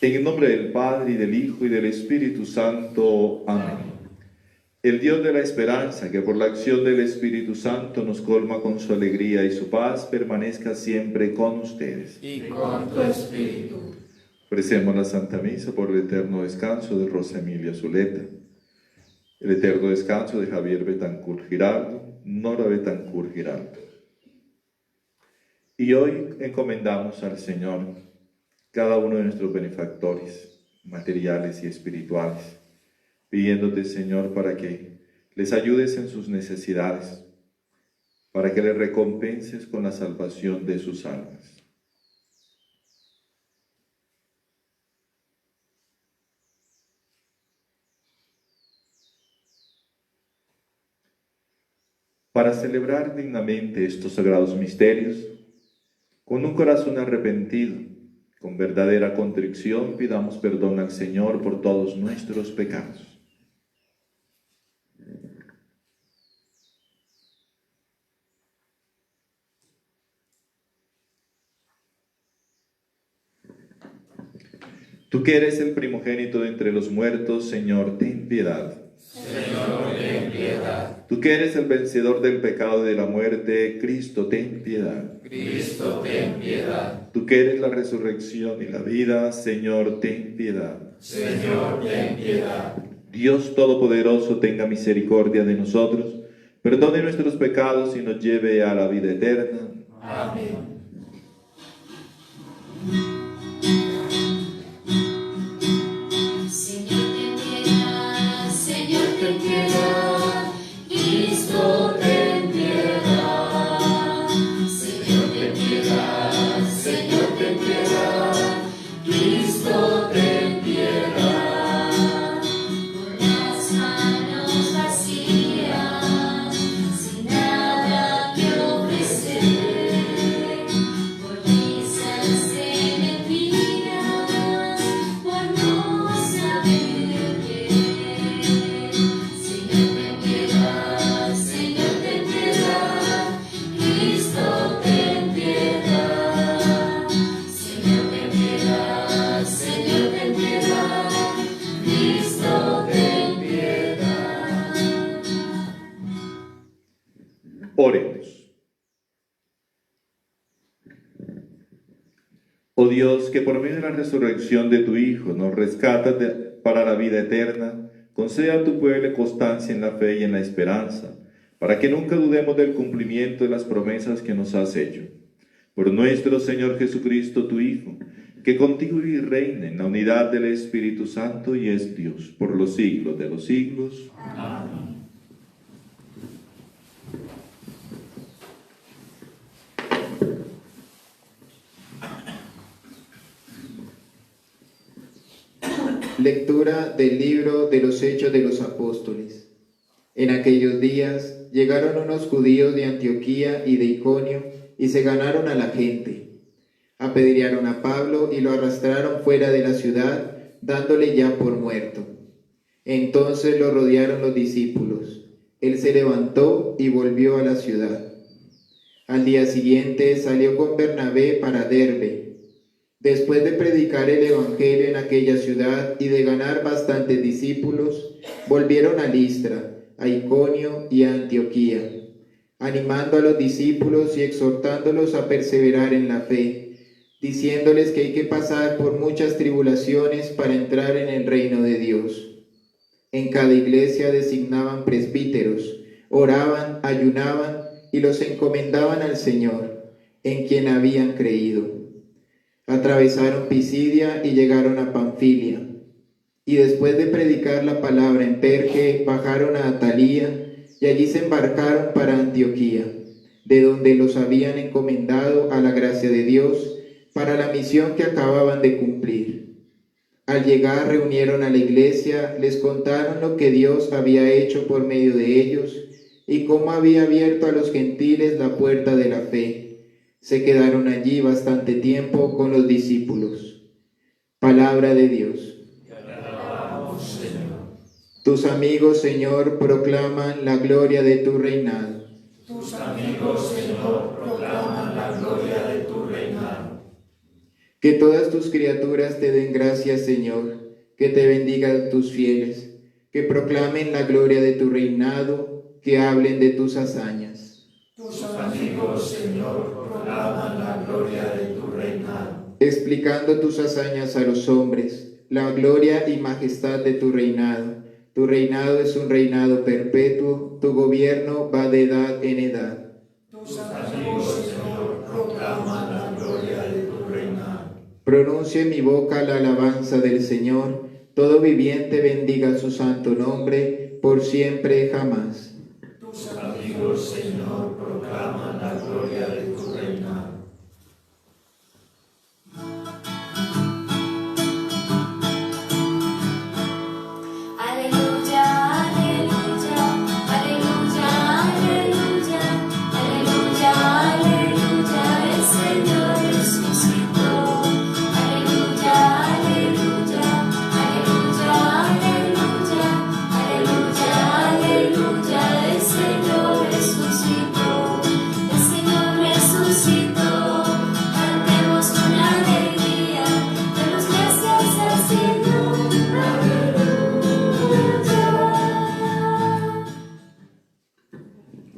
En el nombre del Padre, y del Hijo, y del Espíritu Santo. Amén. El Dios de la esperanza, que por la acción del Espíritu Santo nos colma con su alegría y su paz, permanezca siempre con ustedes. Y con tu espíritu. Ofrecemos la Santa Misa por el eterno descanso de Rosa Emilia Zuleta, el eterno descanso de Javier Betancourt Giraldo, Nora Betancourt Giraldo. Y hoy encomendamos al Señor cada uno de nuestros benefactores, materiales y espirituales, pidiéndote, Señor, para que les ayudes en sus necesidades, para que les recompenses con la salvación de sus almas. Para celebrar dignamente estos sagrados misterios, con un corazón arrepentido, con verdadera contrición, pidamos perdón al Señor por todos nuestros pecados. Tú que eres el primogénito de entre los muertos, Señor, ten piedad. Señor, ten piedad. Tú que eres el vencedor del pecado y de la muerte, Cristo, ten piedad. Cristo, ten piedad. Tú que eres la resurrección y la vida, Señor, ten piedad. Señor, ten piedad. Dios Todopoderoso, tenga misericordia de nosotros, perdone nuestros pecados y nos lleve a la vida eterna. Amén. Oremos. Oh Dios, que por medio de la resurrección de tu Hijo nos rescatas para la vida eterna, concede a tu pueblo constancia en la fe y en la esperanza, para que nunca dudemos del cumplimiento de las promesas que nos has hecho. Por nuestro Señor Jesucristo, tu Hijo, que contigo vive y reina en la unidad del Espíritu Santo y es Dios, por los siglos de los siglos. Amén. Lectura del libro de los Hechos de los Apóstoles. En aquellos días llegaron unos judíos de Antioquía y de Iconio y se ganaron a la gente. Apedrearon a Pablo y lo arrastraron fuera de la ciudad, dándole ya por muerto. Entonces lo rodearon los discípulos. Él se levantó y volvió a la ciudad. Al día siguiente salió con Bernabé para Derbe. Después de predicar el evangelio en aquella ciudad y de ganar bastantes discípulos, volvieron a Listra, a Iconio y a Antioquía, animando a los discípulos y exhortándolos a perseverar en la fe, diciéndoles que hay que pasar por muchas tribulaciones para entrar en el reino de Dios. En cada iglesia designaban presbíteros, oraban, ayunaban y los encomendaban al Señor, en quien habían creído. Atravesaron Pisidia y llegaron a Panfilia, y después de predicar la palabra en Perge, bajaron a Atalía, y allí se embarcaron para Antioquía, de donde los habían encomendado a la gracia de Dios para la misión que acababan de cumplir. Al llegar reunieron a la iglesia, les contaron lo que Dios había hecho por medio de ellos, y cómo había abierto a los gentiles la puerta de la fe. Se quedaron allí bastante tiempo con los discípulos. Palabra de Dios. Te alabamos, Señor. Tus amigos, Señor, proclaman la gloria de tu reinado. Tus amigos, Señor, proclaman la gloria de tu reinado. Que todas tus criaturas te den gracias, Señor, que te bendigan tus fieles, que proclamen la gloria de tu reinado, que hablen de tus hazañas. Tus amigos, Señor, proclaman la gloria de tu reinado. Explicando tus hazañas a los hombres, la gloria y majestad de tu reinado. Tu reinado es un reinado perpetuo, tu gobierno va de edad en edad. Tus amigos, Señor, proclaman la gloria de tu reinado. Pronuncie mi boca la alabanza del Señor, todo viviente bendiga su santo nombre, por siempre jamás. Tus amigos, Señor, proclaman la gloria de tu reinado. Aleluya, aleluya, aleluya, aleluya, aleluya, aleluya, el Señor resucitó. Aleluya, aleluya, aleluya, aleluya, aleluya, aleluya, el Señor resucitó. El Señor resucitó. Cantemos con alegría, demos gracias al Señor.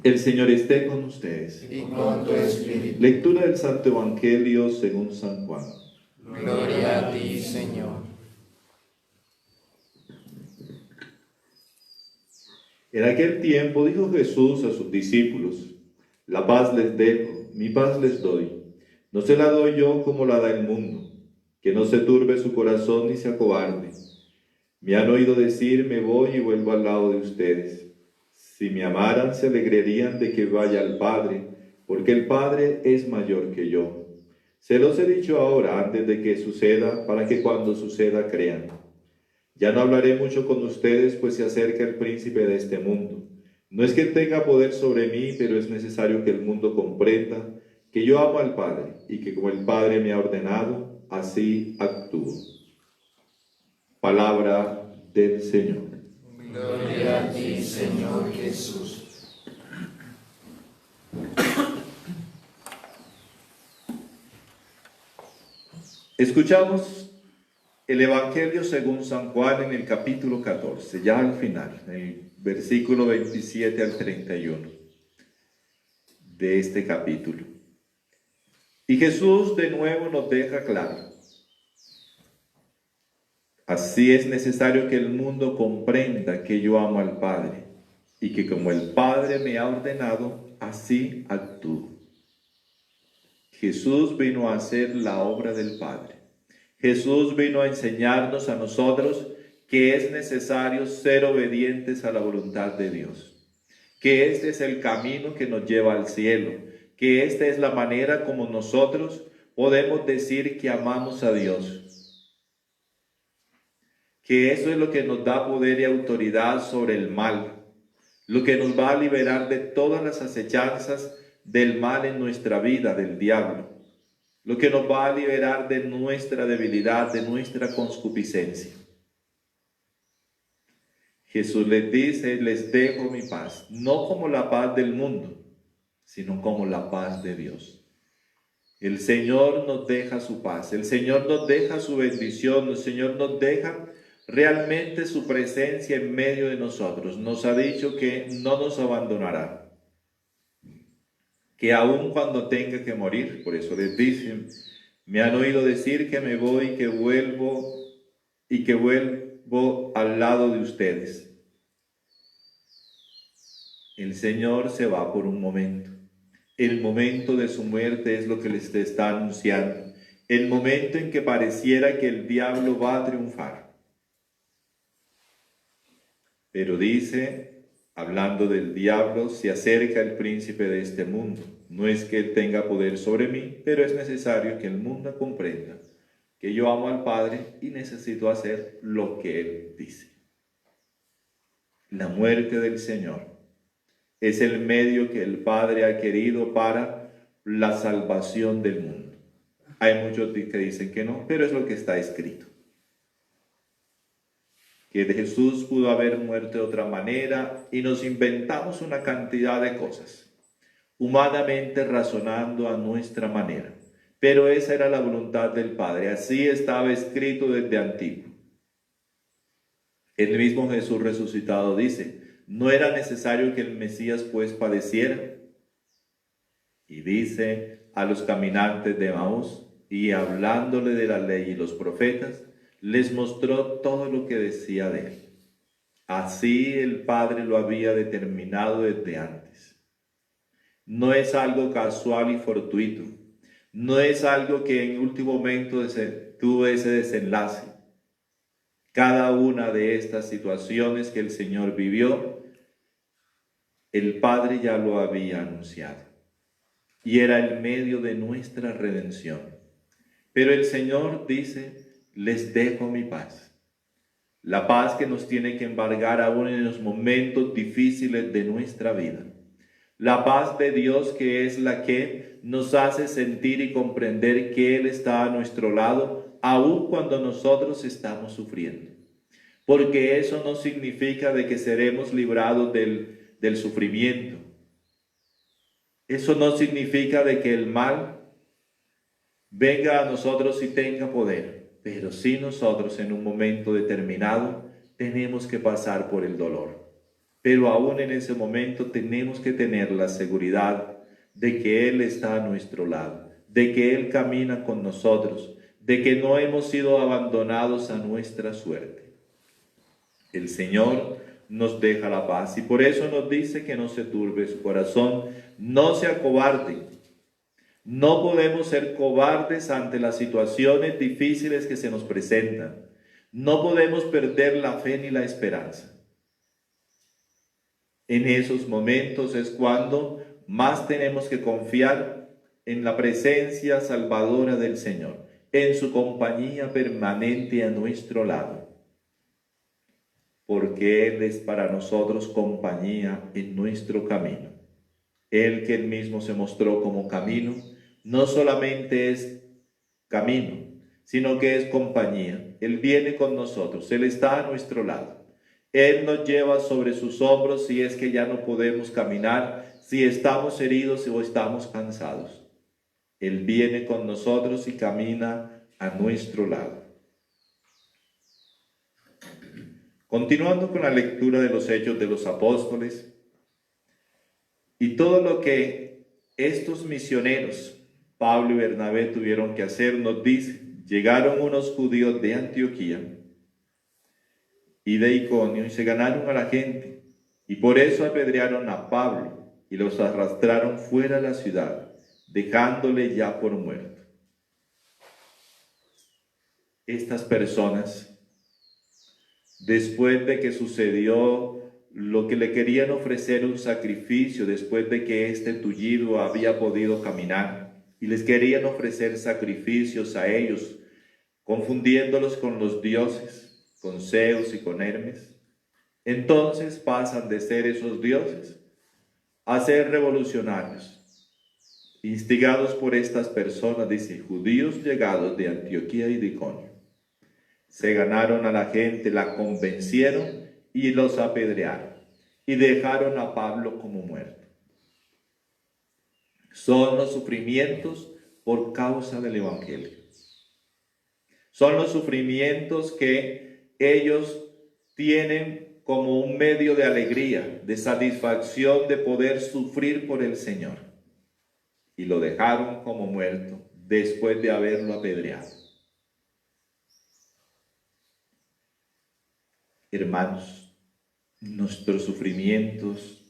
El Señor esté con ustedes. Y con tu espíritu. Lectura del Santo Evangelio según San Juan. Gloria a ti, Señor. En aquel tiempo dijo Jesús a sus discípulos: La paz les dejo, mi paz les doy. No se la doy yo como la da el mundo. Que no se turbe su corazón ni se acobarde. Me han oído decir: me voy y vuelvo al lado de ustedes. Si me amaran, se alegrarían de que vaya al Padre, porque el Padre es mayor que yo. Se los he dicho ahora, antes de que suceda, para que cuando suceda crean. Ya no hablaré mucho con ustedes, pues se acerca el príncipe de este mundo. No es que tenga poder sobre mí, pero es necesario que el mundo comprenda que yo amo al Padre, y que como el Padre me ha ordenado, así actúo. Palabra del Señor. Gloria a ti, Señor Jesús. Escuchamos el Evangelio según San Juan en el capítulo 14, ya al final, en el versículo 27 al 31 de este capítulo. Y Jesús de nuevo nos deja claro: así es necesario que el mundo comprenda que yo amo al Padre, y que como el Padre me ha ordenado, así actúo. Jesús vino a hacer la obra del Padre. Jesús vino a enseñarnos a nosotros que es necesario ser obedientes a la voluntad de Dios, que este es el camino que nos lleva al cielo, que esta es la manera como nosotros podemos decir que amamos a Dios, que eso es lo que nos da poder y autoridad sobre el mal, lo que nos va a liberar de todas las acechanzas del mal en nuestra vida, del diablo, lo que nos va a liberar de nuestra debilidad, de nuestra concupiscencia. Jesús les dice: les dejo mi paz, no como la paz del mundo, sino como la paz de Dios. El Señor nos deja su paz, el Señor nos deja su bendición, el Señor nos deja realmente su presencia en medio de nosotros. Nos ha dicho que no nos abandonará, que aun cuando tenga que morir, por eso les dicen: me han oído decir que me voy y que vuelvo al lado de ustedes. El Señor se va por un momento. El momento de su muerte es lo que les está anunciando. El momento en que pareciera que el diablo va a triunfar. Pero dice, hablando del diablo, se acerca el príncipe de este mundo. No es que él tenga poder sobre mí, pero es necesario que el mundo comprenda que yo amo al Padre y necesito hacer lo que Él dice. La muerte del Señor es el medio que el Padre ha querido para la salvación del mundo. Hay muchos que dicen que no, pero es lo que está escrito. Que Jesús pudo haber muerto de otra manera y nos inventamos una cantidad de cosas, humanamente razonando a nuestra manera. pero esa era la voluntad del Padre. Así estaba escrito desde antiguo. El mismo Jesús resucitado dice, no era necesario que el Mesías pues padeciera. Y dice a los caminantes de Emaús, y hablándole de la ley y los profetas, les mostró todo lo que decía de él. Así el Padre lo había determinado desde antes. No es algo casual y fortuito. No es algo que en último momento tuvo ese desenlace. Cada una de estas situaciones que el Señor vivió, el Padre ya lo había anunciado. Y era el medio de nuestra redención. Pero el Señor dice, les dejo mi paz. La paz que nos tiene que embargar aún en los momentos difíciles de nuestra vida. La paz de Dios que es la que nos hace sentir y comprender que Él está a nuestro lado, aun cuando nosotros estamos sufriendo. Porque eso no significa de que seremos librados del sufrimiento. Eso no significa de que el mal venga a nosotros y tenga poder. Pero sí nosotros en un momento determinado tenemos que pasar por el dolor. Pero aún en ese momento tenemos que tener la seguridad de que Él está a nuestro lado, de que Él camina con nosotros, de que no hemos sido abandonados a nuestra suerte. El Señor nos deja la paz y por eso nos dice que no se turbe su corazón, no se acobarde. No podemos ser cobardes ante las situaciones difíciles que se nos presentan. No podemos perder la fe ni la esperanza. En esos momentos es cuando más tenemos que confiar en la presencia salvadora del Señor, en su compañía permanente a nuestro lado. Porque Él es para nosotros compañía en nuestro camino. Él que Él mismo se mostró como camino, no solamente es camino, sino que es compañía. Él viene con nosotros, Él está a nuestro lado. Él nos lleva sobre sus hombros si es que ya no podemos caminar, si estamos heridos o estamos cansados. Él viene con nosotros y camina a nuestro lado. Continuando con la lectura de los Hechos de los Apóstoles y todo lo que estos misioneros, Pablo y Bernabé, tuvieron que hacer, nos dice, llegaron unos judíos de Antioquía y de Iconio y se ganaron a la gente y por eso apedrearon a Pablo y los arrastraron fuera de la ciudad, dejándole ya por muerto. Estas personas, después de que sucedió lo que le querían ofrecer un sacrificio, después de que este tullido había podido caminar, y les querían ofrecer sacrificios a ellos, confundiéndolos con los dioses, con Zeus y con Hermes, entonces pasan de ser esos dioses a ser revolucionarios. Instigados por estas personas, dice, judíos llegados de Antioquía y de Iconio. Se ganaron a la gente, la convencieron y los apedrearon y dejaron a Pablo como muerto. Son los sufrimientos por causa del Evangelio. Son los sufrimientos que ellos tienen como un medio de alegría, de satisfacción, de poder sufrir por el Señor. Y lo dejaron como muerto después de haberlo apedreado. Hermanos, nuestros sufrimientos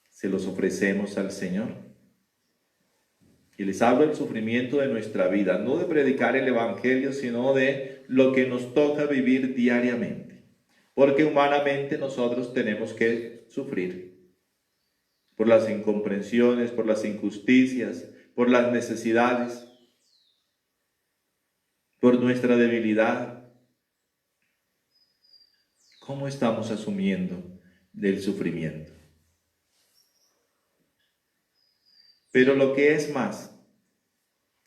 se los ofrecemos al Señor. Y les hablo del sufrimiento de nuestra vida, no de predicar el Evangelio, sino de lo que nos toca vivir diariamente. Porque humanamente nosotros tenemos que sufrir por las incomprensiones, por las injusticias, por las necesidades, por nuestra debilidad. ¿Cómo estamos asumiendo del sufrimiento? Pero lo que es más,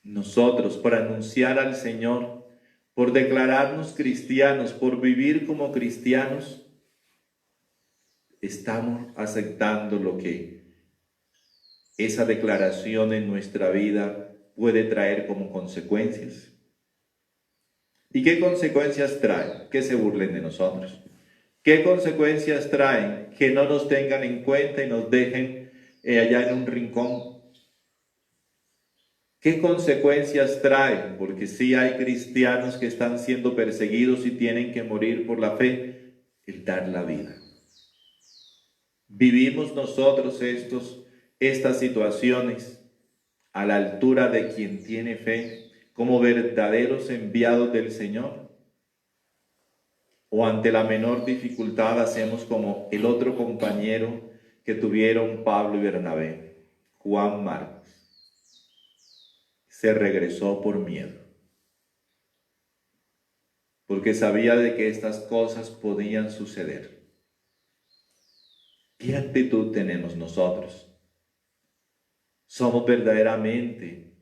nosotros por anunciar al Señor, por declararnos cristianos, por vivir como cristianos, estamos aceptando lo que esa declaración en nuestra vida puede traer como consecuencias. ¿Y qué consecuencias trae? Que se burlen de nosotros. ¿Qué consecuencias traen? Que no nos tengan en cuenta y nos dejen allá en un rincón. ¿Qué consecuencias traen? Porque sí hay cristianos que están siendo perseguidos y tienen que morir por la fe, el dar la vida. ¿Vivimos nosotros estas situaciones a la altura de quien tiene fe, como verdaderos enviados del Señor? ¿O ante la menor dificultad hacemos como el otro compañero que tuvieron Pablo y Bernabé, Juan Marcos? Se regresó por miedo, porque sabía de que estas cosas podían suceder. ¿Qué actitud tenemos nosotros? ¿Somos verdaderamente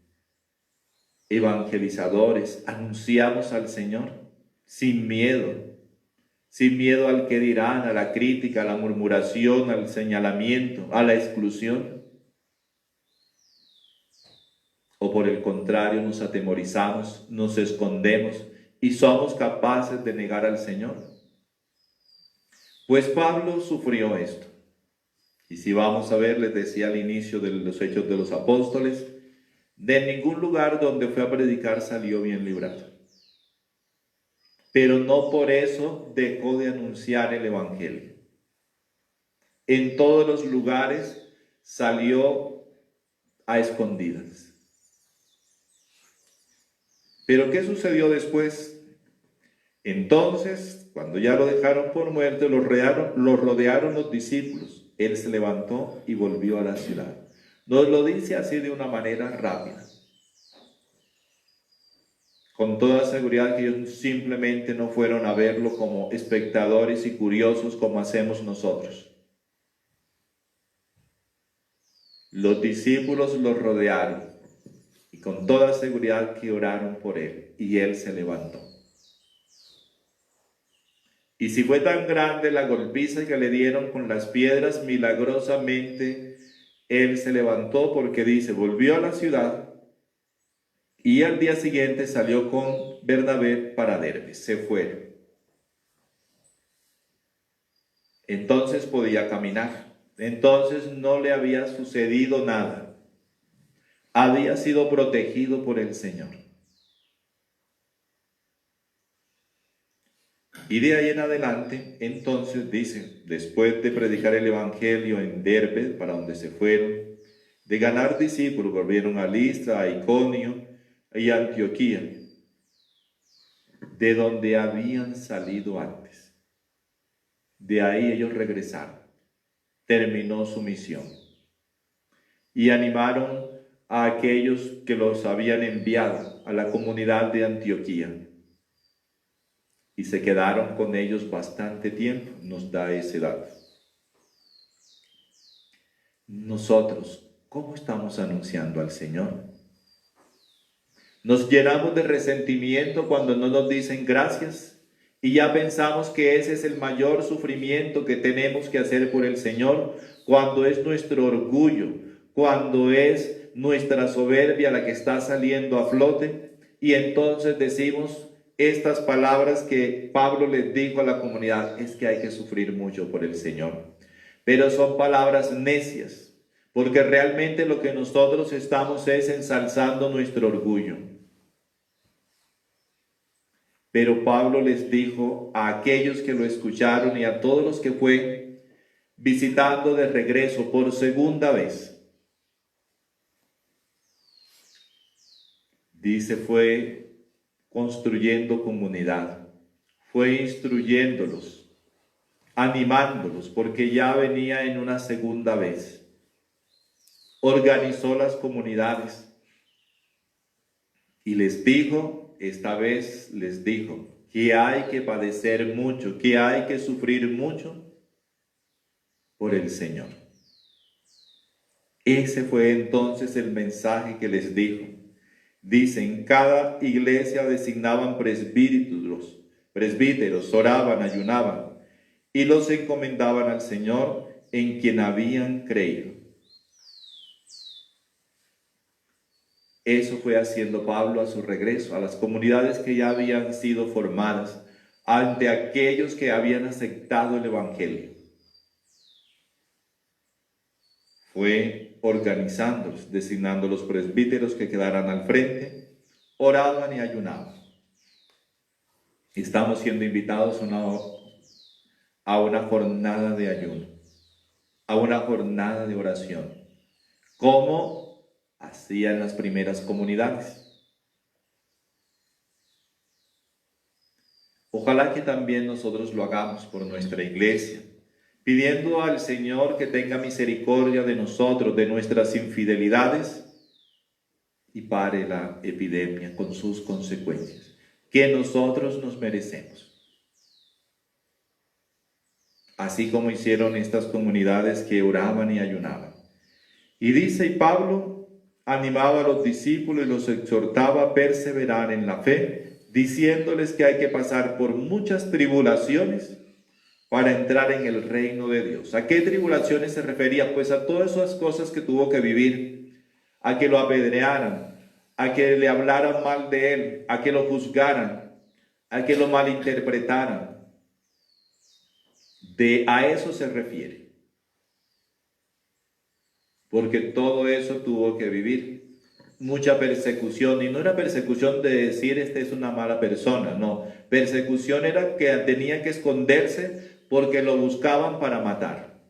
evangelizadores? ¿Anunciamos al Señor sin miedo? Sin miedo al que dirán, a la crítica, a la murmuración, al señalamiento, a la exclusión. ¿O por el contrario nos atemorizamos, nos escondemos y somos capaces de negar al Señor? Pues Pablo sufrió esto. Y si vamos a ver, les decía al inicio de los Hechos de los Apóstoles, de ningún lugar donde fue a predicar salió bien librado. Pero no por eso dejó de anunciar el Evangelio. En todos los lugares salió a escondidas. Pero ¿qué sucedió después? Entonces, cuando ya lo dejaron por muerto, lo rodearon los discípulos. Él se levantó y volvió a la ciudad. Nos lo dice así de una manera rápida. Con toda seguridad que ellos simplemente no fueron a verlo como espectadores y curiosos como hacemos nosotros. Los discípulos lo rodearon y con toda seguridad que oraron por él y él se levantó. Y si fue tan grande la golpiza que le dieron con las piedras, milagrosamente él se levantó, porque dice, volvió a la ciudad y al día siguiente salió con Bernabé para Derbe. Se fueron. Entonces podía caminar. Entonces no le había sucedido nada. Había sido protegido por el Señor. Y de ahí en adelante, entonces dice, después de predicar el Evangelio en Derbe, para donde se fueron, de ganar discípulos, volvieron a Listra, a Iconio y a Antioquía, de donde habían salido antes. De ahí ellos regresaron. Terminó su misión. Y animaron a aquellos que los habían enviado a la comunidad de Antioquía. Y se quedaron con ellos bastante tiempo, nos da ese dato. Nosotros, ¿cómo estamos anunciando al Señor? Nos llenamos de resentimiento cuando no nos dicen gracias y ya pensamos que ese es el mayor sufrimiento que tenemos que hacer por el Señor, cuando es nuestro orgullo, cuando es nuestra soberbia la que está saliendo a flote, y entonces decimos estas palabras que Pablo les dijo a la comunidad: es que hay que sufrir mucho por el Señor. Pero son palabras necias, porque realmente lo que nosotros estamos es ensalzando nuestro orgullo. Pero Pablo les dijo a aquellos que lo escucharon y a todos los que fue visitando de regreso por segunda vez, dice, fue construyendo comunidad, fue instruyéndolos, animándolos, porque ya venía en una segunda vez. Organizó las comunidades y les dijo, esta vez les dijo, que hay que padecer mucho, que hay que sufrir mucho por el Señor. Ese fue entonces el mensaje que les dijo. Dice, en cada iglesia designaban presbíteros, oraban, ayunaban y los encomendaban al Señor en quien habían creído. Eso fue haciendo Pablo a su regreso, a las comunidades que ya habían sido formadas, ante aquellos que habían aceptado el Evangelio. Fue organizándolos, designando los presbíteros que quedaran al frente, oraban y ayunaban. Estamos siendo invitados a una jornada de ayuno, a una jornada de oración, como hacían las primeras comunidades. Ojalá que también nosotros lo hagamos por nuestra iglesia, pidiendo al Señor que tenga misericordia de nosotros, de nuestras infidelidades, y pare la epidemia con sus consecuencias, que nosotros nos merecemos. Así como hicieron estas comunidades que oraban y ayunaban. Y dice, y Pablo animaba a los discípulos y los exhortaba a perseverar en la fe, diciéndoles que hay que pasar por muchas tribulaciones para entrar en el reino de Dios. ¿A qué tribulaciones se refería? Pues a todas esas cosas que tuvo que vivir, a que lo apedrearan, a que le hablaran mal de él, a que lo juzgaran, a que lo malinterpretaran. A eso se refiere. Porque todo eso tuvo que vivir. Mucha persecución, y no era persecución de decir este es una mala persona, no. Persecución era que tenía que esconderse porque lo buscaban para matar.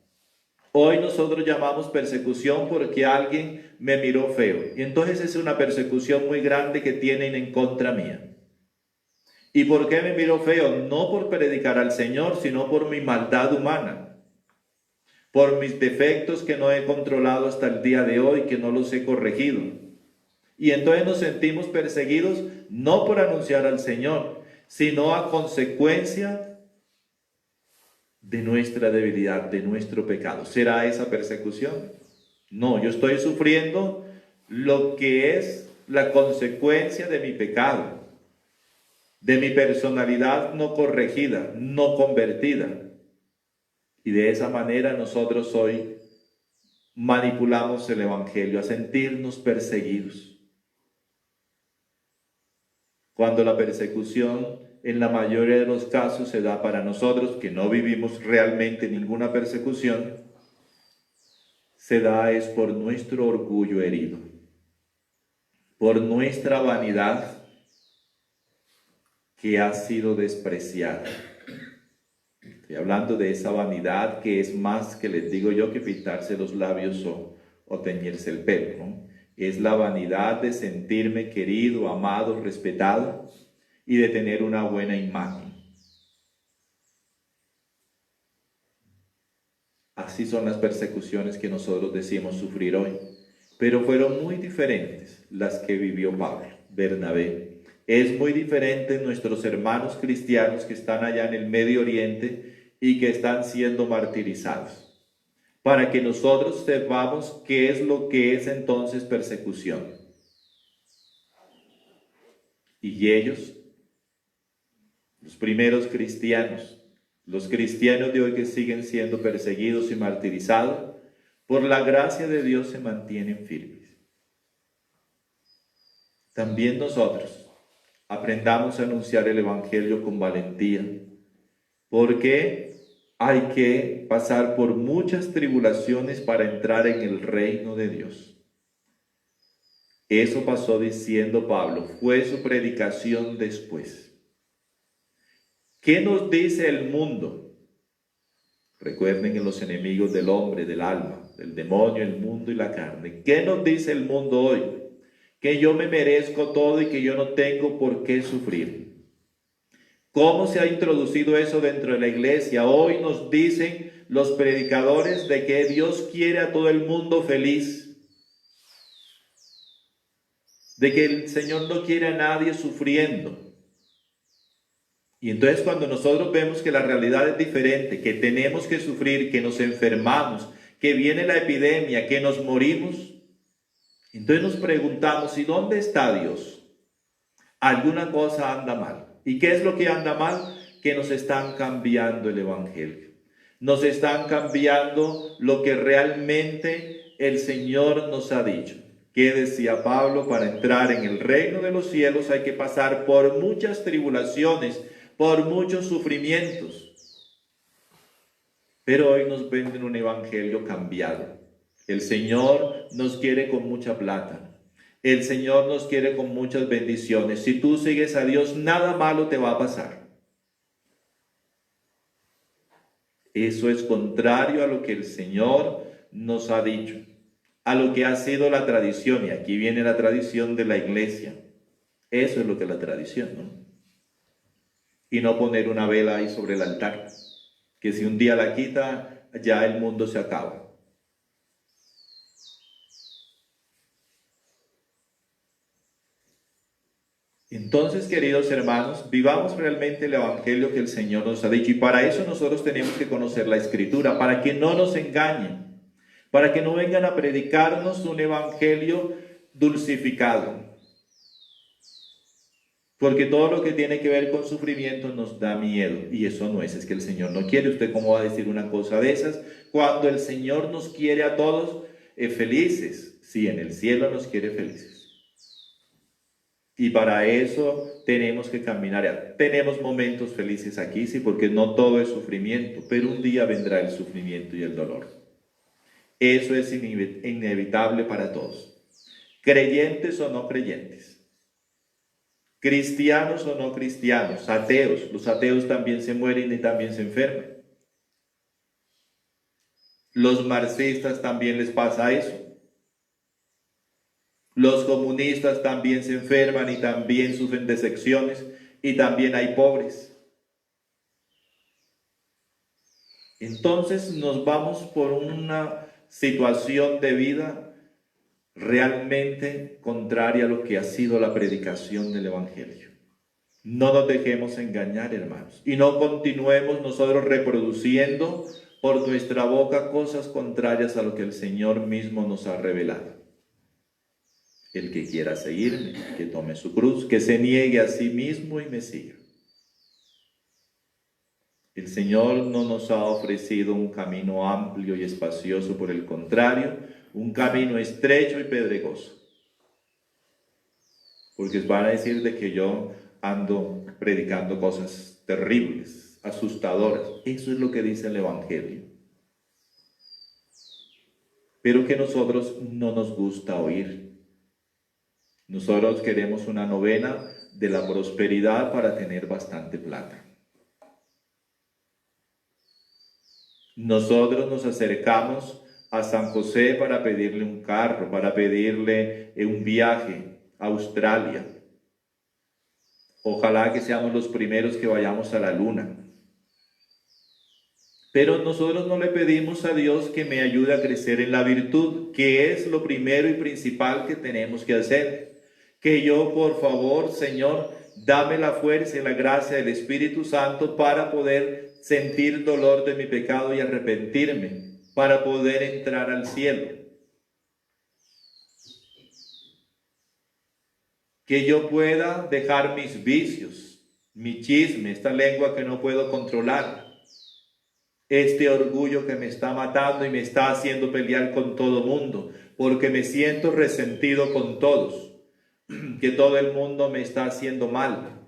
Hoy nosotros llamamos persecución porque alguien me miró feo. Y entonces es una persecución muy grande que tienen en contra mía. ¿Y por qué me miró feo? No por predicar al Señor, sino por mi maldad humana. Por mis defectos que no he controlado hasta el día de hoy, que no los he corregido. Y entonces nos sentimos perseguidos no por anunciar al Señor, sino a consecuencia de nuestra debilidad, de nuestro pecado. ¿Será esa persecución? No, yo estoy sufriendo lo que es la consecuencia de mi pecado, de mi personalidad no corregida, no convertida. Y de esa manera nosotros hoy manipulamos el Evangelio a sentirnos perseguidos. Cuando la persecución en la mayoría de los casos se da para nosotros que no vivimos realmente ninguna persecución, se da es por nuestro orgullo herido, por nuestra vanidad que ha sido despreciada. Estoy hablando de esa vanidad que es más, que les digo yo, que pintarse los labios o teñirse el pelo, ¿no? Es la vanidad de sentirme querido, amado, respetado y de tener una buena imagen. Así son las persecuciones que nosotros decimos sufrir hoy. Pero fueron muy diferentes las que vivió Pablo, Bernabé. Es muy diferente nuestros hermanos cristianos que están allá en el Medio Oriente y que están siendo martirizados. Para que nosotros sepamos qué es lo que es entonces persecución. Y ellos, los primeros cristianos, los cristianos de hoy que siguen siendo perseguidos y martirizados, por la gracia de Dios se mantienen firmes. También nosotros aprendamos a anunciar el Evangelio con valentía, porque hay que pasar por muchas tribulaciones para entrar en el reino de Dios. Eso pasó diciendo Pablo, fue su predicación después. ¿Qué nos dice el mundo? Recuerden en los enemigos del hombre, del alma, del demonio, el mundo y la carne. ¿Qué nos dice el mundo hoy? Que yo me merezco todo y que yo no tengo por qué sufrir. ¿Cómo se ha introducido eso dentro de la iglesia? Hoy nos dicen los predicadores de que Dios quiere a todo el mundo feliz, de que el Señor no quiere a nadie sufriendo. Y entonces cuando nosotros vemos que la realidad es diferente, que tenemos que sufrir, que nos enfermamos, que viene la epidemia, que nos morimos, entonces nos preguntamos, ¿y dónde está Dios? Alguna cosa anda mal. ¿Y qué es lo que anda mal? Que nos están cambiando el Evangelio. Nos están cambiando lo que realmente el Señor nos ha dicho. ¿Qué decía Pablo? Para entrar en el reino de los cielos hay que pasar por muchas tribulaciones, por muchos sufrimientos. Pero hoy nos venden un evangelio cambiado. El Señor nos quiere con mucha plata. El Señor nos quiere con muchas bendiciones. Si tú sigues a Dios, nada malo te va a pasar. Eso es contrario a lo que el Señor nos ha dicho, a lo que ha sido la tradición. Y aquí viene la tradición de la iglesia. Eso es lo que es la tradición, ¿no? Y no poner una vela ahí sobre el altar, que si un día la quita, ya el mundo se acaba. Entonces, queridos hermanos, vivamos realmente el evangelio que el Señor nos ha dicho. Y para eso nosotros tenemos que conocer la Escritura, para que no nos engañen, para que no vengan a predicarnos un evangelio dulcificado. Porque todo lo que tiene que ver con sufrimiento nos da miedo. Y eso no es que el Señor no quiere. ¿Usted cómo va a decir una cosa de esas? Cuando el Señor nos quiere a todos felices. Sí, en el cielo nos quiere felices. Y para eso tenemos que caminar. Tenemos momentos felices aquí, sí, porque no todo es sufrimiento, pero un día vendrá el sufrimiento y el dolor. Eso es inevitable para todos, creyentes o no creyentes, cristianos o no cristianos, ateos. Los ateos también se mueren y también se enferman. Los marxistas también les pasa eso. Los comunistas también se enferman y también sufren decepciones y también hay pobres. Entonces nos vamos por una situación de vida realmente contraria a lo que ha sido la predicación del Evangelio. No nos dejemos engañar, hermanos, y no continuemos nosotros reproduciendo por nuestra boca cosas contrarias a lo que el Señor mismo nos ha revelado. El que quiera seguirme, que tome su cruz, que se niegue a sí mismo y me siga. El Señor no nos ha ofrecido un camino amplio y espacioso, por el contrario, un camino estrecho y pedregoso. Porque van a decir de que yo ando predicando cosas terribles, asustadoras. Eso es lo que dice el Evangelio. Pero que nosotros no nos gusta oír. Nosotros queremos una novena de la prosperidad para tener bastante plata. Nosotros nos acercamos a San José para pedirle un carro, para pedirle un viaje a Australia. Ojalá que seamos los primeros que vayamos a la luna. Pero nosotros no le pedimos a Dios que me ayude a crecer en la virtud, que es lo primero y principal que tenemos que hacer. Que yo, por favor, Señor, dame la fuerza y la gracia del Espíritu Santo para poder sentir dolor de mi pecado y arrepentirme, para poder entrar al cielo. Que yo pueda dejar mis vicios, mi chisme, esta lengua que no puedo controlar, este orgullo que me está matando y me está haciendo pelear con todo mundo, porque me siento resentido con todos. Que todo el mundo me está haciendo mal.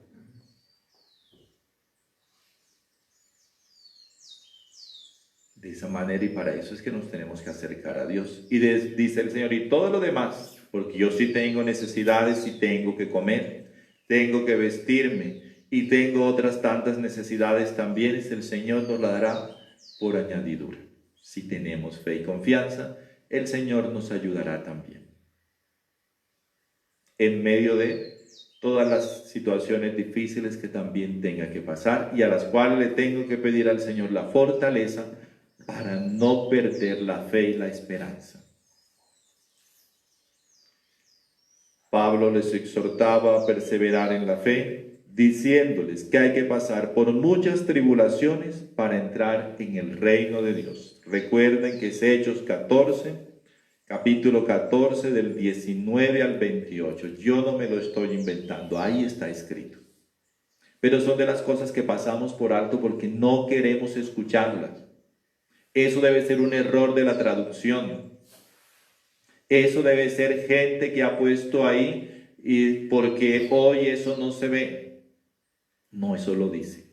De esa manera, y para eso es que nos tenemos que acercar a Dios. Y dice el Señor, y todo lo demás, porque yo sí tengo necesidades y tengo que comer, tengo que vestirme y tengo otras tantas necesidades también, y el Señor nos la dará por añadidura. Si tenemos fe y confianza, el Señor nos ayudará también. En medio de todas las situaciones difíciles que también tenga que pasar y a las cuales le tengo que pedir al Señor la fortaleza para no perder la fe y la esperanza. Pablo les exhortaba a perseverar en la fe, diciéndoles que hay que pasar por muchas tribulaciones para entrar en el reino de Dios. Recuerden que es Hechos 14, capítulo 14 del 19 al 28. Yo no me lo estoy inventando, ahí está escrito. Pero son de las cosas que pasamos por alto porque no queremos escucharlas. Eso debe ser un error de la traducción. Eso debe ser gente que ha puesto ahí y porque hoy eso no se ve. No, eso lo dice.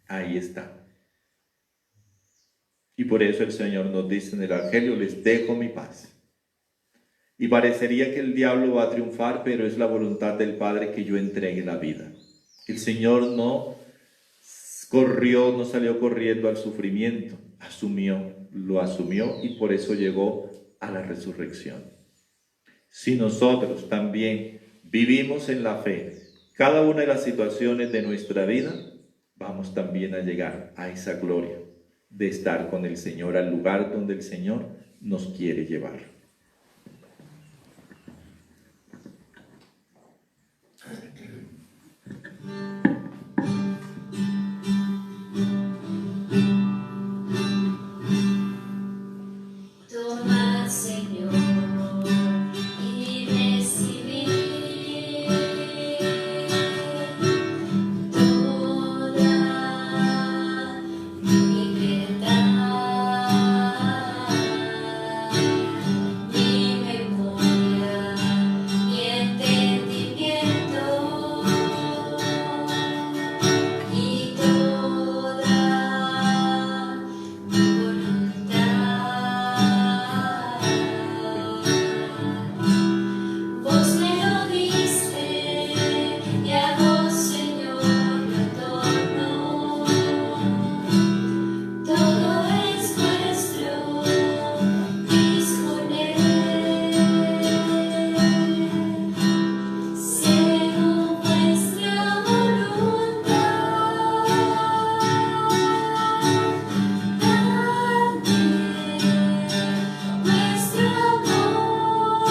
Ahí está. Y por eso el Señor nos dice en el Evangelio, les dejo mi paz. Y parecería que el diablo va a triunfar, pero es la voluntad del Padre que yo entregue la vida. El Señor no corrió, no salió corriendo al sufrimiento, lo asumió y por eso llegó a la resurrección. Si nosotros también vivimos en la fe, cada una de las situaciones de nuestra vida, vamos también a llegar a esa gloria de estar con el Señor, al lugar donde el Señor nos quiere llevar. Toma, Señor, y recibir toda mi verdad, mi memoria, mi entendimiento y toda mi voluntad. Vos me lo diste y a vos, Señor, lo torno. Todo es vuestro, disponer, según vuestra voluntad. Dadme vuestro amor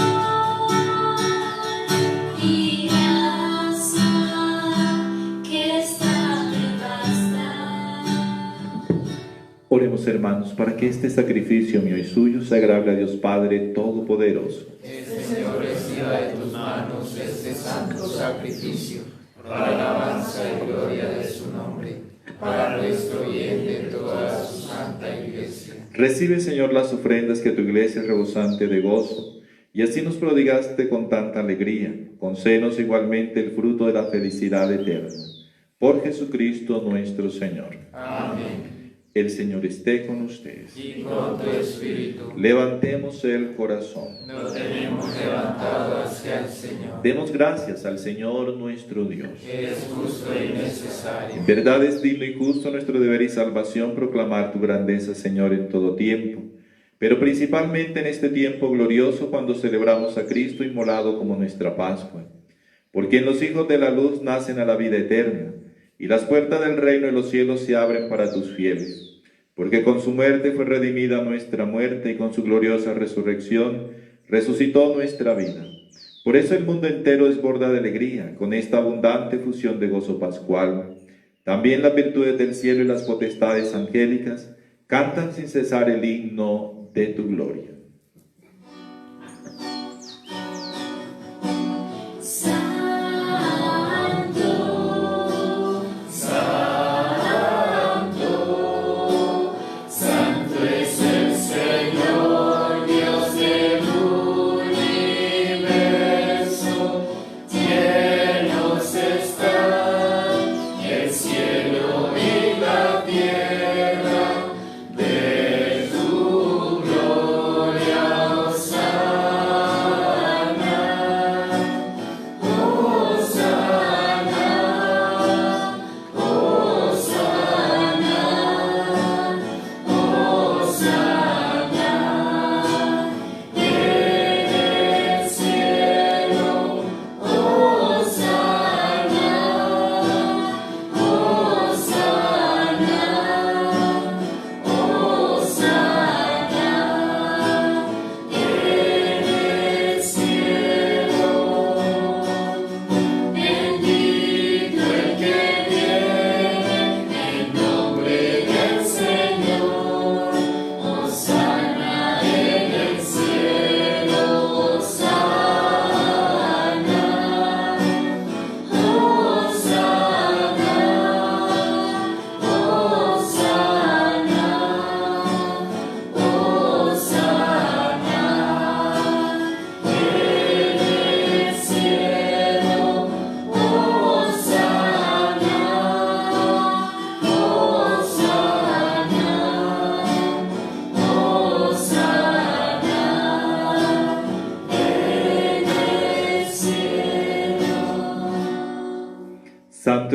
y gracia, que esta me basta. Oremos, hermanos, para que este sacrificio mío y suyo sea agradable a Dios Padre Todopoderoso. El Señor reciba de tus manos este santo sacrificio, para alabanza y gloria de su nombre, para nuestro bien de toda su santa iglesia. Recibe, Señor, las ofrendas que tu iglesia es rebosante de gozo, y así nos prodigaste con tanta alegría. Concédenos igualmente el fruto de la felicidad eterna. Por Jesucristo nuestro Señor. Amén. El Señor esté con ustedes. Y con tu espíritu Levantemos el corazón. nos tenemos levantado hacia el Señor, Demos gracias al Señor nuestro Dios. que es justo y necesario. En verdad es digno y justo nuestro deber y salvación proclamar tu grandeza, Señor, en todo tiempo, pero principalmente en este tiempo glorioso cuando celebramos a Cristo inmolado como nuestra Pascua, porque en los hijos de la luz nacen a la vida eterna, y las puertas del reino de los cielos se abren para tus fieles, porque con su muerte fue redimida nuestra muerte y con su gloriosa resurrección resucitó nuestra vida. Por eso el mundo entero desborda de alegría con esta abundante fusión de gozo pascual. También las virtudes del cielo y las potestades angélicas cantan sin cesar el himno de tu gloria. Santo, Santo, Santo es el Señor, Dios del universo. Llenos están el cielo y la tierra de tu gloria. Hosanna,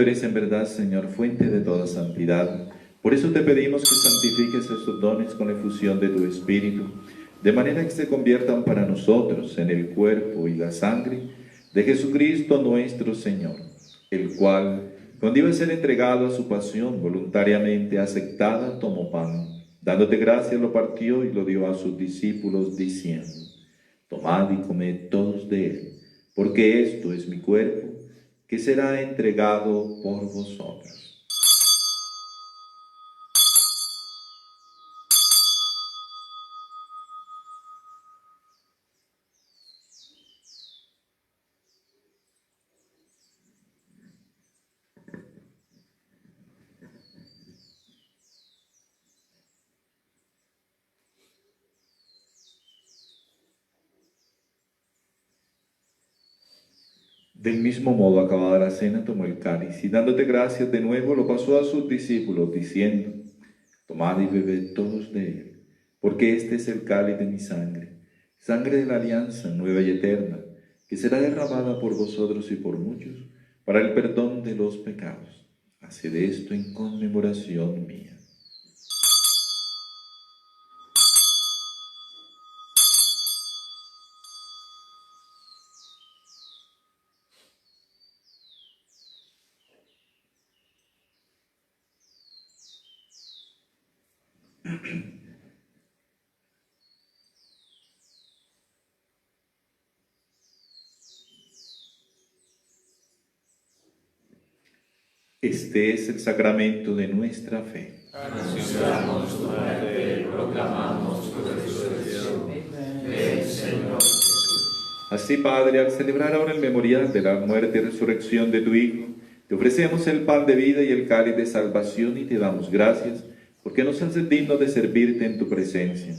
Santo eres en verdad, Señor, fuente de toda santidad. Por eso te pedimos que santifiques estos dones con la efusión de tu Espíritu, de manera que se conviertan para nosotros en el cuerpo y la sangre de Jesucristo nuestro Señor, el cual, cuando iba a ser entregado a su pasión voluntariamente aceptada, tomó pan, dándote gracias, lo partió y lo dio a sus discípulos, diciendo: tomad y comed todos de él, porque esto es mi cuerpo, que será entregado por vosotros. Del mismo modo, acabada la cena, tomó el cáliz y dándote gracias de nuevo, lo pasó a sus discípulos, diciendo: tomad y bebed todos de él, porque este es el cáliz de mi sangre, sangre de la alianza nueva y eterna, que será derramada por vosotros y por muchos, para el perdón de los pecados. Haced esto en conmemoración mía. Este es el sacramento de nuestra fe. Anunciamos tu muerte, proclamamos tu resurrección. Ven, Señor Jesús. Así, Padre, al celebrar ahora el memorial de la muerte y resurrección de tu Hijo, te ofrecemos el pan de vida y el cáliz de salvación y te damos gracias, porque nos haces dignos de servirte en tu presencia.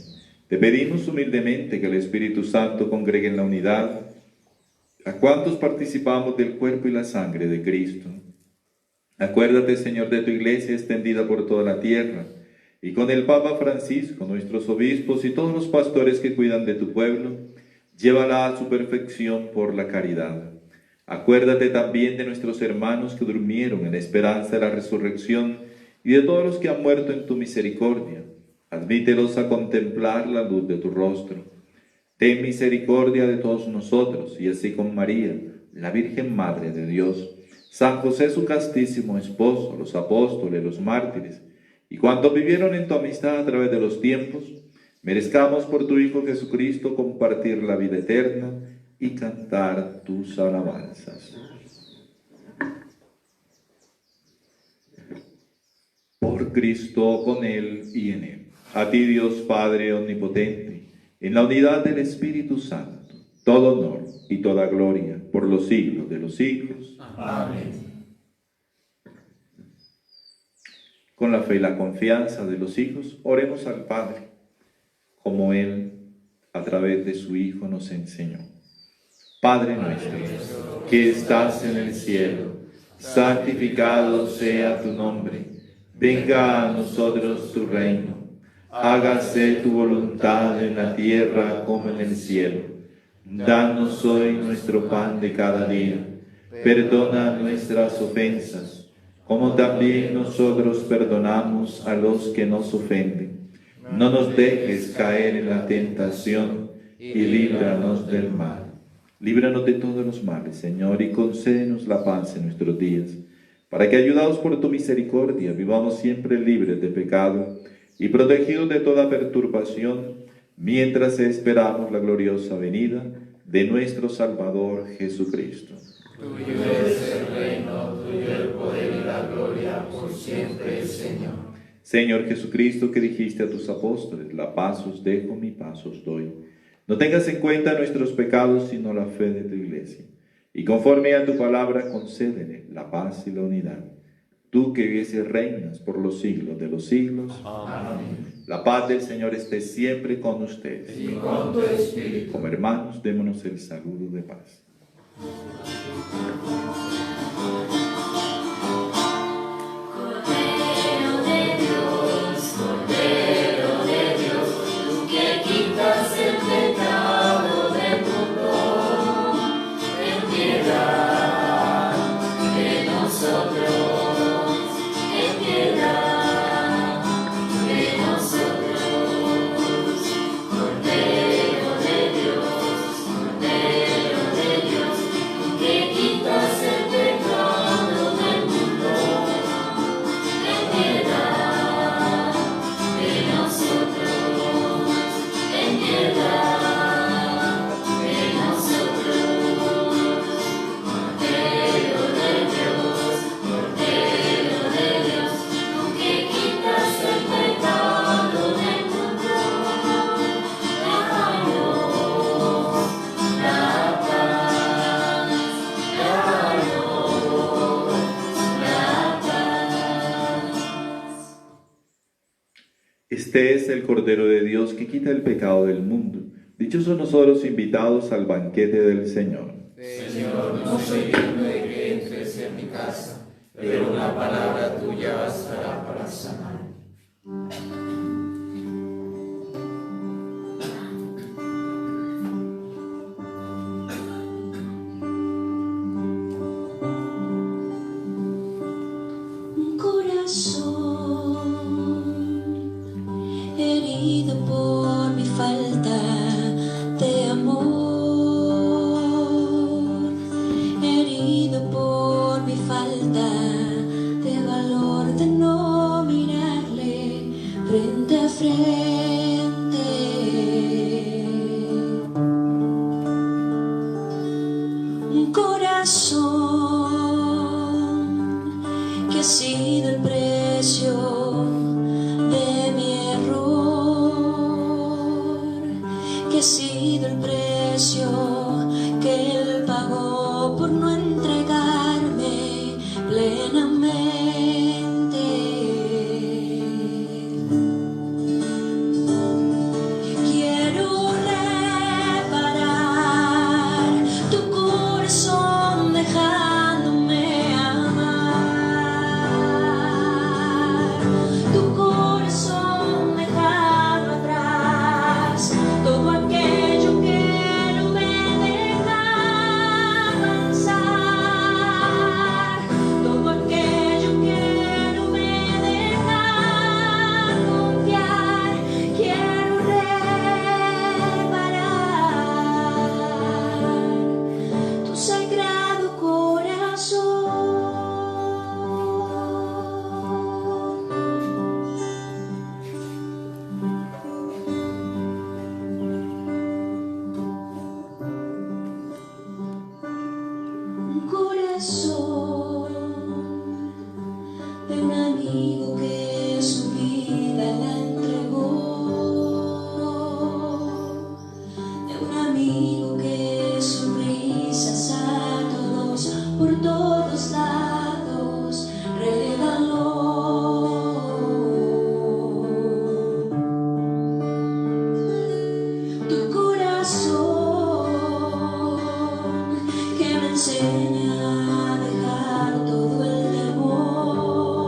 Te pedimos humildemente que el Espíritu Santo congregue en la unidad a cuantos participamos del cuerpo y la sangre de Cristo. Acuérdate, Señor, de tu iglesia extendida por toda la tierra, y con el Papa Francisco, nuestros obispos y todos los pastores que cuidan de tu pueblo, llévala a su perfección por la caridad. Acuérdate también de nuestros hermanos que durmieron en la esperanza de la resurrección y de todos los que han muerto en tu misericordia. Admítelos a contemplar la luz de tu rostro. Ten misericordia de todos nosotros, y así con María, la Virgen Madre de Dios, San José su castísimo esposo, los apóstoles, los mártires, y cuantos vivieron en tu amistad a través de los tiempos, merezcamos por tu Hijo Jesucristo compartir la vida eterna y cantar tus alabanzas. Por Cristo, con Él y en Él. A ti, Dios Padre omnipotente, en la unidad del Espíritu Santo, todo honor y toda gloria por los siglos de los siglos. Amén. Con la fe y la confianza de los hijos, oremos al Padre, como Él, a través de su Hijo, nos enseñó. Padre nuestro, que estás en el cielo, santificado sea tu nombre. Venga a nosotros tu reino. Hágase tu voluntad en la tierra como en el cielo. Danos hoy nuestro pan de cada día. Perdona nuestras ofensas, como también nosotros perdonamos a los que nos ofenden. No nos dejes caer en la tentación y líbranos del mal. Líbranos de todos los males, Señor, y concédenos la paz en nuestros días, para que, ayudados por tu misericordia, vivamos siempre libres de pecado y protegidos de toda perturbación, mientras esperamos la gloriosa venida de nuestro Salvador Jesucristo. Tuyo es el reino, tuyo el poder y la gloria por siempre, Señor. Señor Jesucristo, que dijiste a tus apóstoles: la paz os dejo, mi paz os doy. No tengas en cuenta nuestros pecados, sino la fe de tu iglesia. Y conforme a tu palabra, concédele la paz y la unidad. Tú que vives y reinas por los siglos de los siglos. Amén. La paz del Señor esté siempre con ustedes. Y con tu espíritu. Como hermanos, démonos el saludo de paz. Cordero de Dios, tú que quitas el pecado del mundo, ten piedad de nosotros. Este es el Cordero de Dios que quita el pecado del mundo. Dichosos nosotros invitados al banquete del Señor. Señor, no soy digno de que entres en mi casa, pero una palabra tuya bastará para sanar. Un corazón herido por mi falta de amor, herido por mi falta de valor, de no mirarle frente a frente. Un corazón que ha sido el precio de mi error, que ha sido el precio que Él pagó por no entregarme plenamente. Quiero reparar tu corazón dejándome amar, tu corazón dejando atrás todo aquello que no me deja avanzar, todo aquello que no me deja confiar. Quiero reparar tu sagrado corazón. Un corazón de un amigo que su vida la entregó, de un amigo que sus risas a todos, por todos lados, regaló. Tu corazón que me enseña a dejar todo el temor,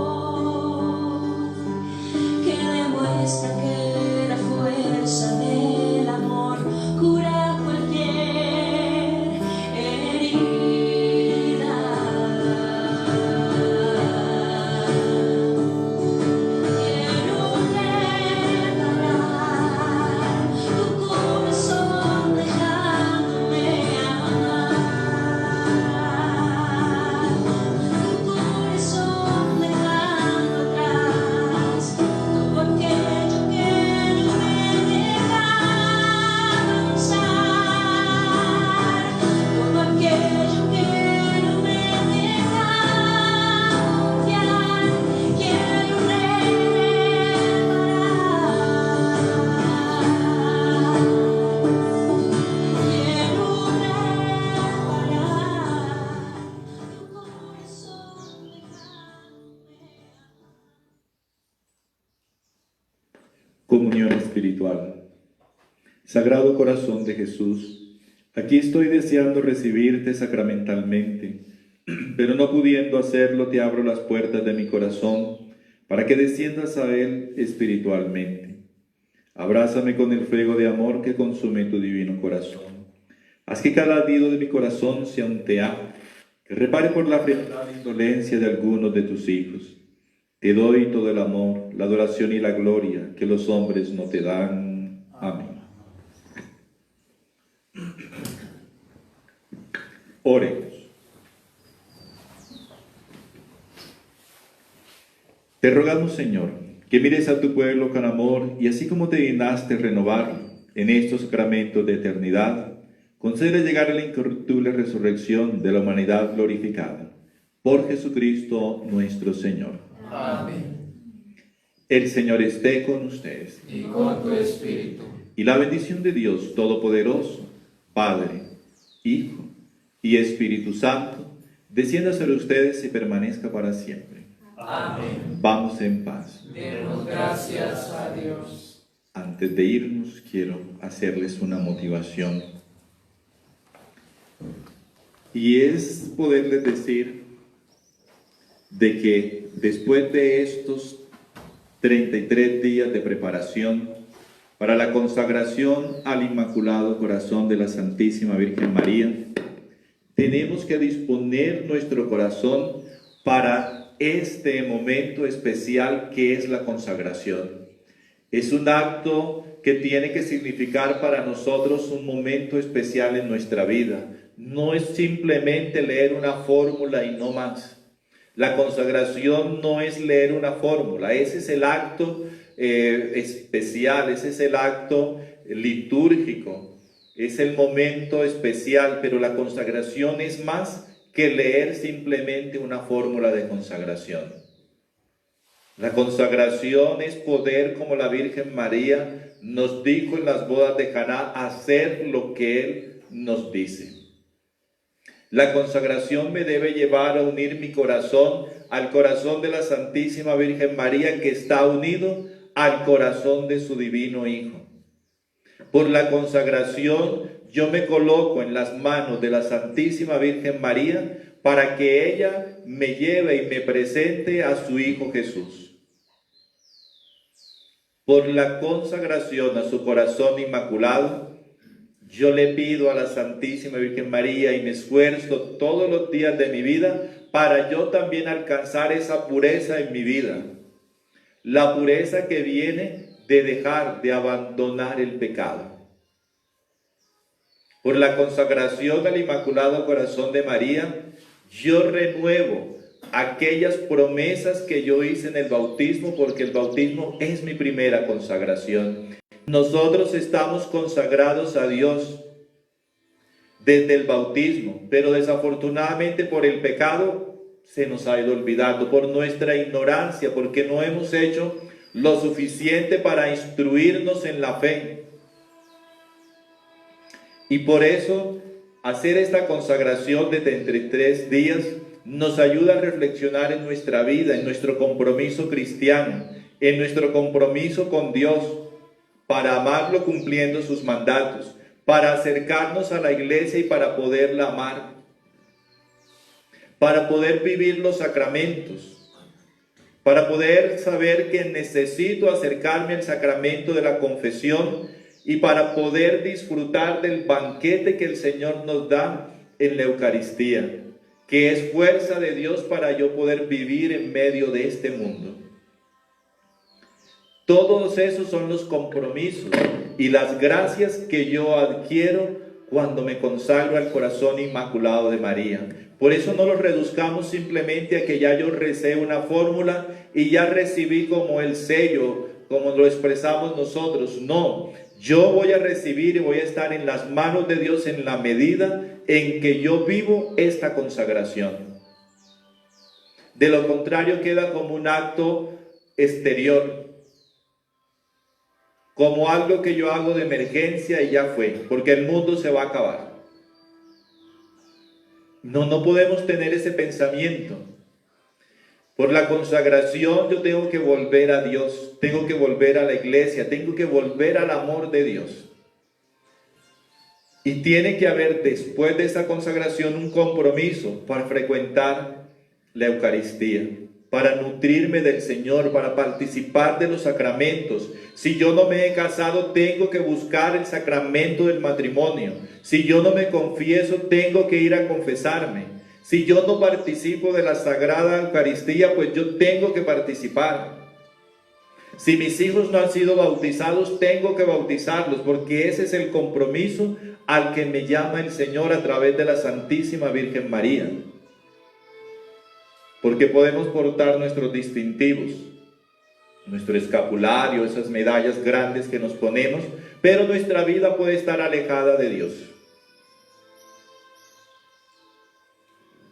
que demuestra que la fuerza del amor cura cualquier herida. Quiero reparar tu corazón dejándome amar, tu corazón dejando atrás todo aquello que no me deja avanzar, todo aquello que no me deja confiar. Quiero Comunión espiritual. Sagrado Corazón de Jesús, aquí estoy deseando recibirte sacramentalmente, pero no pudiendo hacerlo te abro las puertas de mi corazón para que desciendas a él espiritualmente. Abrázame con el fuego de amor que consume tu divino corazón. Haz que cada latido de mi corazón sea un te amo, que repare por la frialdad e indolencia de algunos de tus hijos. Te doy todo el amor, la adoración y la gloria que los hombres no te dan. Amén. Oremos. Te rogamos, Señor, que mires a tu pueblo con amor y así como te dignaste renovarlo en estos sacramentos de eternidad, concede llegar a la incorruptible resurrección de la humanidad glorificada. Por Jesucristo nuestro Señor. Amén. El Señor esté con ustedes. Y con tu espíritu. Y la bendición de Dios Todopoderoso, Padre, Hijo y Espíritu Santo, descienda sobre ustedes y permanezca para siempre. Amén. Vamos en paz. Demos gracias a Dios. Antes de irnos, quiero hacerles una motivación. Y es poderles decir de que después de estos 33 días de preparación para la consagración al Inmaculado Corazón de la Santísima Virgen María, tenemos que disponer nuestro corazón para este momento especial que es la consagración. Es un acto que tiene que significar para nosotros un momento especial en nuestra vida. No es simplemente leer una fórmula y no más. La consagración no es leer una fórmula, ese es el acto especial, ese es el acto litúrgico, es el momento especial, pero la consagración es más que leer simplemente una fórmula de consagración. La consagración es poder, como la Virgen María nos dijo en las bodas de Caná, hacer lo que Él nos dice. La consagración me debe llevar a unir mi corazón al corazón de la Santísima Virgen María, que está unido al corazón de su divino Hijo. Por la consagración yo me coloco en las manos de la Santísima Virgen María para que ella me lleve y me presente a su Hijo Jesús. Por la consagración a su corazón inmaculado, yo le pido a la Santísima Virgen María y me esfuerzo todos los días de mi vida para yo también alcanzar esa pureza en mi vida. La pureza que viene de dejar, de abandonar el pecado. Por la consagración al Inmaculado Corazón de María, yo renuevo aquellas promesas que yo hice en el bautismo, porque el bautismo es mi primera consagración. Nosotros estamos consagrados a Dios desde el bautismo, pero desafortunadamente por el pecado se nos ha ido olvidando, por nuestra ignorancia, porque no hemos hecho lo suficiente para instruirnos en la fe. Y por eso hacer esta consagración de 33 días nos ayuda a reflexionar en nuestra vida, en nuestro compromiso cristiano, en nuestro compromiso con Dios, para amarlo cumpliendo sus mandatos, para acercarnos a la iglesia y para poderla amar, para poder vivir los sacramentos, para poder saber que necesito acercarme al sacramento de la confesión y para poder disfrutar del banquete que el Señor nos da en la Eucaristía, que es fuerza de Dios para yo poder vivir en medio de este mundo. Todos esos son los compromisos y las gracias que yo adquiero cuando me consagro al corazón inmaculado de María. Por eso no lo reduzcamos simplemente a que ya yo recé una fórmula y ya recibí como el sello, como lo expresamos nosotros. No, yo voy a recibir y voy a estar en las manos de Dios en la medida en que yo vivo esta consagración. De lo contrario queda como un acto exterior, como algo que yo hago de emergencia y ya fue, porque el mundo se va a acabar. No podemos tener ese pensamiento. Por la consagración yo tengo que volver a Dios, tengo que volver a la iglesia, tengo que volver al amor de Dios. Y tiene que haber después de esa consagración un compromiso para frecuentar la Eucaristía, para nutrirme del Señor, para participar de los sacramentos. Si yo no me he casado, tengo que buscar el sacramento del matrimonio. Si yo no me confieso, tengo que ir a confesarme. Si yo no participo de la Sagrada Eucaristía, pues yo tengo que participar. Si mis hijos no han sido bautizados, tengo que bautizarlos, porque ese es el compromiso al que me llama el Señor a través de la Santísima Virgen María. Porque podemos portar nuestros distintivos, nuestro escapulario, esas medallas grandes que nos ponemos, pero nuestra vida puede estar alejada de Dios.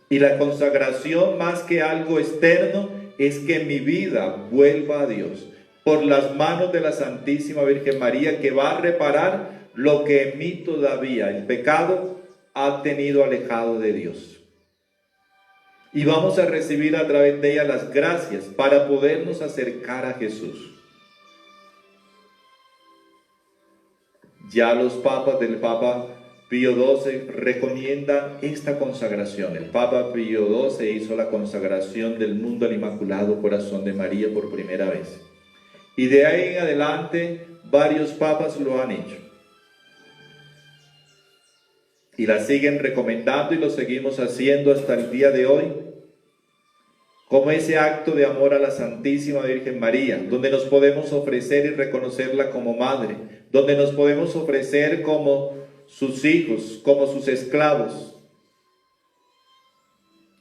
Y la consagración, más que algo externo, es que mi vida vuelva a Dios por las manos de la Santísima Virgen María, que va a reparar lo que en mí todavía el pecado ha tenido alejado de Dios. y vamos a recibir a través de ella las gracias para podernos acercar a Jesús. Ya los papas del Papa Pío XII recomiendan esta consagración. El Papa Pío XII hizo la consagración del mundo al Inmaculado Corazón de María por primera vez. Y de ahí en adelante varios papas lo han hecho. Y la siguen recomendando y lo seguimos haciendo hasta el día de hoy, como ese acto de amor a la Santísima Virgen María, donde nos podemos ofrecer y reconocerla como madre, donde nos podemos ofrecer como sus hijos, como sus esclavos.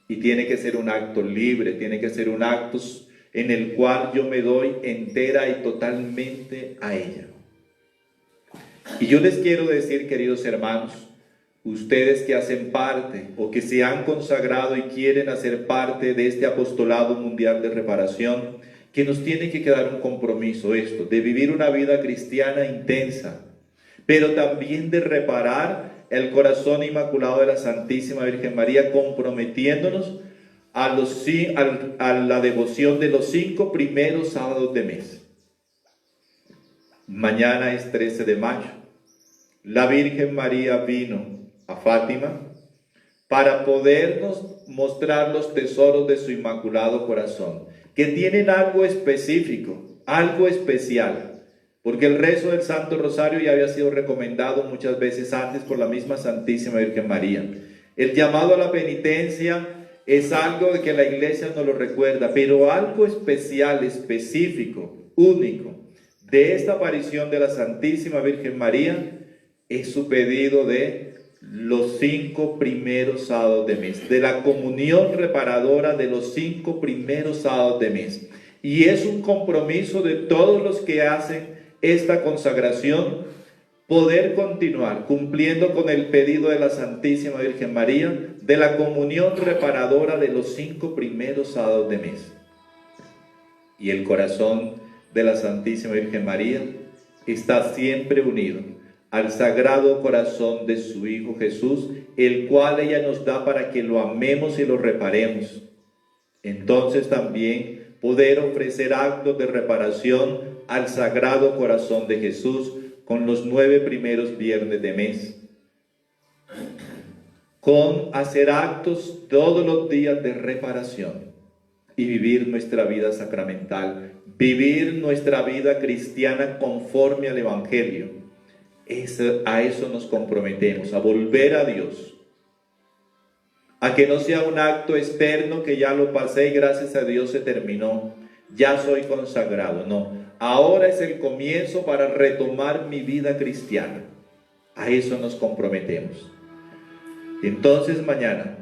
Y tiene que ser un acto libre, tiene que ser un acto en el cual yo me doy entera y totalmente a ella. Y yo les quiero decir, queridos hermanos, ustedes que hacen parte o que se han consagrado y quieren hacer parte de este apostolado mundial de reparación, que nos tiene que quedar un compromiso esto, de vivir una vida cristiana intensa, pero también de reparar el corazón inmaculado de la Santísima Virgen María, comprometiéndonos a la devoción de los 5 primeros sábados de mes. Mañana es 13 de mayo. La Virgen María vino a Fátima para podernos mostrar los tesoros de su Inmaculado Corazón, que tienen algo específico, algo especial, porque el rezo del Santo Rosario ya había sido recomendado muchas veces antes por la misma Santísima Virgen María. El llamado a la penitencia es algo de que la Iglesia nos lo recuerda, pero algo especial, específico, único de esta aparición de la Santísima Virgen María es su pedido de los 5 primeros sábados de mes, de la comunión reparadora de los 5 primeros sábados de mes. Y es un compromiso de todos los que hacen esta consagración, poder continuar cumpliendo con el pedido de la Santísima Virgen María de la comunión reparadora de los 5 primeros sábados de mes. Y el corazón de la Santísima Virgen María está siempre unido al Sagrado Corazón de su Hijo Jesús, el cual ella nos da para que lo amemos y lo reparemos. Entonces también poder ofrecer actos de reparación al Sagrado Corazón de Jesús con los 9 primeros viernes de mes, con hacer actos todos los días de reparación y vivir nuestra vida sacramental, vivir nuestra vida cristiana conforme al Evangelio. A eso nos comprometemos, a volver a Dios, a que no sea un acto externo que ya lo pasé y gracias a Dios se terminó, ya soy consagrado. No, ahora es el comienzo para retomar mi vida cristiana. A eso nos comprometemos. Entonces mañana,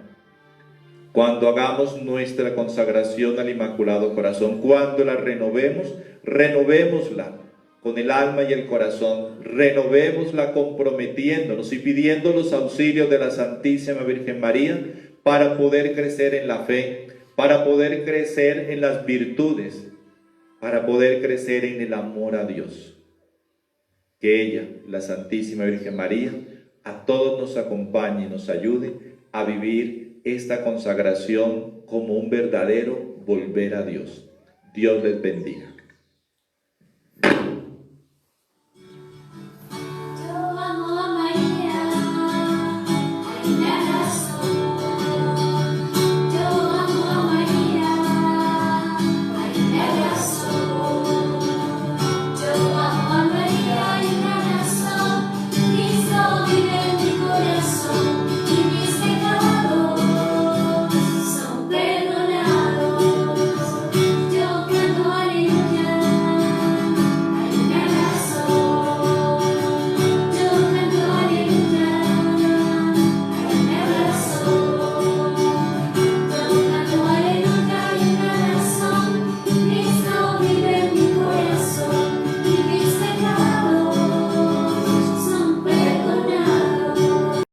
cuando hagamos nuestra consagración al Inmaculado Corazón, cuando la renovemos, renovémosla con el alma y el corazón, renovémosla comprometiéndonos y pidiendo los auxilios de la Santísima Virgen María para poder crecer en la fe, para poder crecer en las virtudes, para poder crecer en el amor a Dios. Que ella, la Santísima Virgen María, a todos nos acompañe y nos ayude a vivir esta consagración como un verdadero volver a Dios. Dios les bendiga.